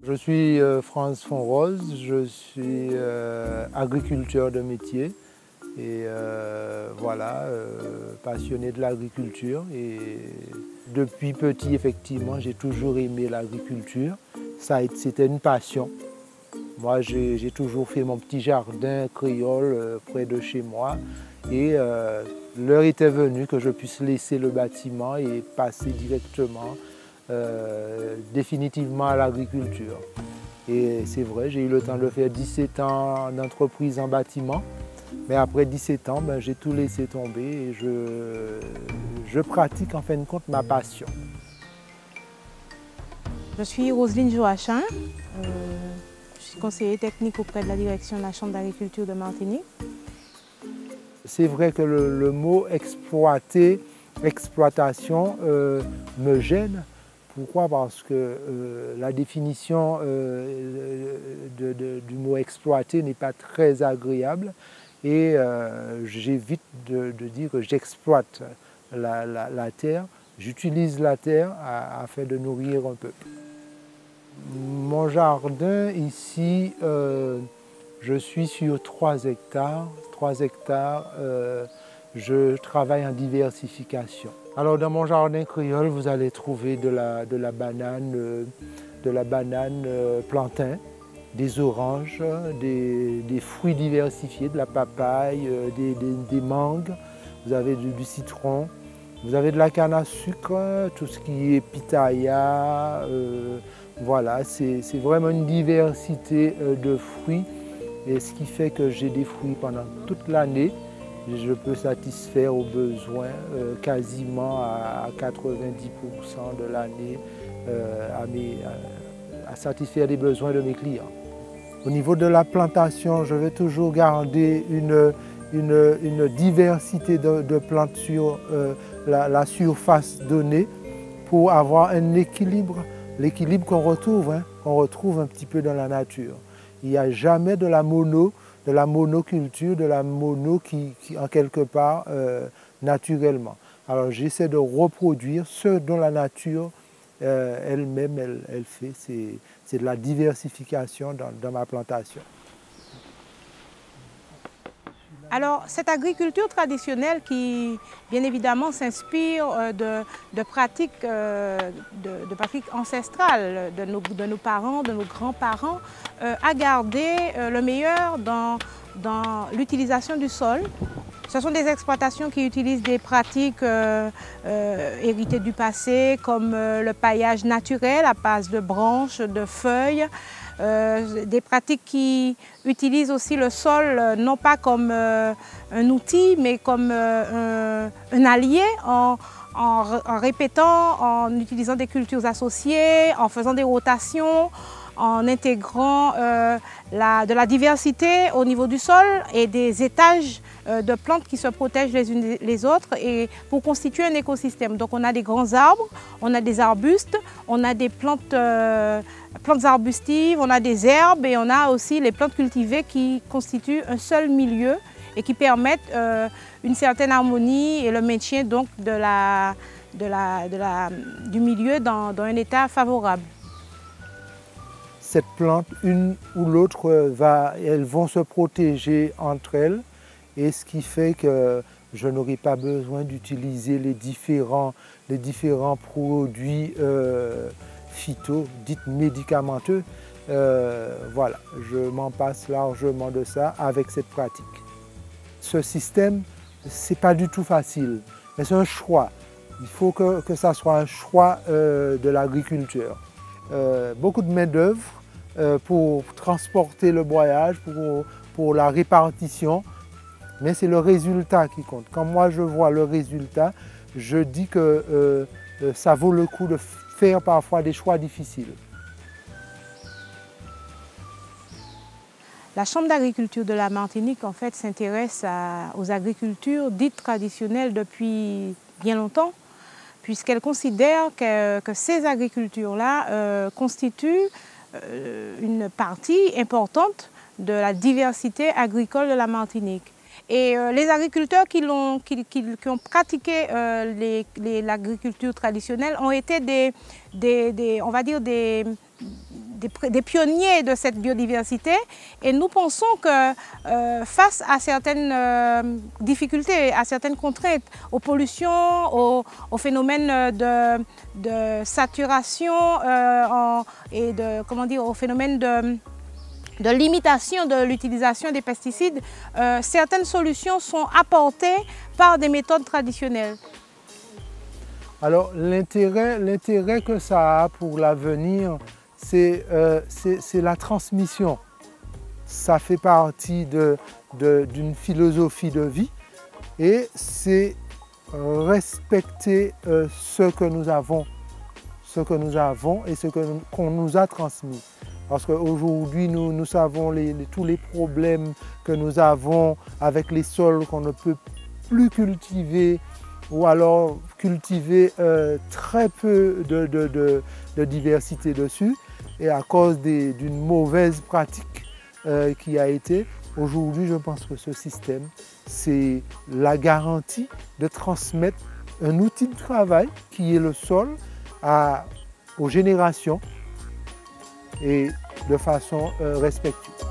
Je suis Franz Fonrose, je suis agriculteur de métier et voilà, passionné de l'agriculture. Et depuis petit, effectivement, j'ai toujours aimé l'agriculture. C'était une passion. Moi, j'ai toujours fait mon petit jardin créole près de chez moi. Et l'heure était venue que je puisse laisser le bâtiment et passer directement définitivement à l'agriculture. Et c'est vrai, j'ai eu le temps de faire 17 ans d'entreprise en bâtiment. Mais après 17 ans, j'ai tout laissé tomber et je pratique en fin de compte ma passion. Je suis Roselyne Joachim, je suis conseillère technique auprès de la direction de la Chambre d'agriculture de Martinique. C'est vrai que le mot exploiter, exploitation me gêne. Pourquoi? Parce que la définition du mot exploiter n'est pas très agréable et j'évite de dire que j'exploite la terre, j'utilise la terre afin de nourrir un peuple. Mon jardin ici, je suis sur 3 hectares. 3 hectares, je travaille en diversification. Alors dans mon jardin créole, vous allez trouver de la banane plantain, des oranges, des fruits diversifiés, de la papaye, des mangues, vous avez du citron, vous avez de la canne à sucre, tout ce qui est pitaya, voilà, c'est vraiment une diversité de fruits. Et ce qui fait que j'ai des fruits pendant toute l'année. Je peux satisfaire aux besoins quasiment à 90% de l'année, à satisfaire les besoins de mes clients. Au niveau de la plantation, je vais toujours garder une diversité de plantes sur la surface donnée pour avoir un équilibre, l'équilibre qu'on retrouve un petit peu dans la nature. Il n'y a jamais de la monoculture, de la mono qui en quelque part naturellement. Alors j'essaie de reproduire ce dont la nature elle-même elle fait, c'est de la diversification dans ma plantation. Alors, cette agriculture traditionnelle qui, bien évidemment, s'inspire de pratiques ancestrales de nos parents, de nos grands-parents, a gardé le meilleur dans l'utilisation du sol. Ce sont des exploitations qui utilisent des pratiques héritées du passé, comme le paillage naturel à base de branches, de feuilles, des pratiques qui utilisent aussi le sol non pas comme un outil, mais comme un allié en répétant, en utilisant des cultures associées, en faisant des rotations, en intégrant de la diversité au niveau du sol et des étages de plantes qui se protègent les unes les autres et pour constituer un écosystème. Donc on a des grands arbres, on a des arbustes, on a des plantes arbustives, on a des herbes et on a aussi les plantes cultivées qui constituent un seul milieu et qui permettent une certaine harmonie et le maintien donc du milieu dans un état favorable. Cette plante, une ou l'autre, elles vont se protéger entre elles et ce qui fait que je n'aurai pas besoin d'utiliser les différents produits phyto, dits médicamenteux. Voilà, je m'en passe largement de ça avec cette pratique. Ce système, ce n'est pas du tout facile, mais c'est un choix. Il faut que ça soit un choix de l'agriculteur. Beaucoup de main-d'œuvre pour transporter le broyage, pour la répartition, mais c'est le résultat qui compte. Quand moi je vois le résultat, je dis que ça vaut le coup de faire parfois des choix difficiles. La Chambre d'agriculture de la Martinique en fait s'intéresse aux agricultures dites traditionnelles depuis bien longtemps, puisqu'elle considère que ces agricultures-là constituent une partie importante de la diversité agricole de la Martinique. Et les agriculteurs qui ont pratiqué l'agriculture traditionnelle ont été on va dire des des pionniers de cette biodiversité. Et nous pensons que face à certaines difficultés, à certaines contraintes, aux pollutions, aux phénomènes de saturation et au phénomène de limitation de l'utilisation des pesticides, certaines solutions sont apportées par des méthodes traditionnelles. Alors l'intérêt que ça a pour l'avenir, c'est la transmission. Ça fait partie d'une philosophie de vie et c'est respecter ce que nous avons et ce qu'on nous a transmis. Parce qu'aujourd'hui, nous savons tous les problèmes que nous avons avec les sols qu'on ne peut plus cultiver ou alors cultiver très peu de diversité dessus. Et à cause d'une mauvaise pratique qui a été, aujourd'hui, je pense que ce système, c'est la garantie de transmettre un outil de travail qui est le sol aux générations et de façon respectueuse.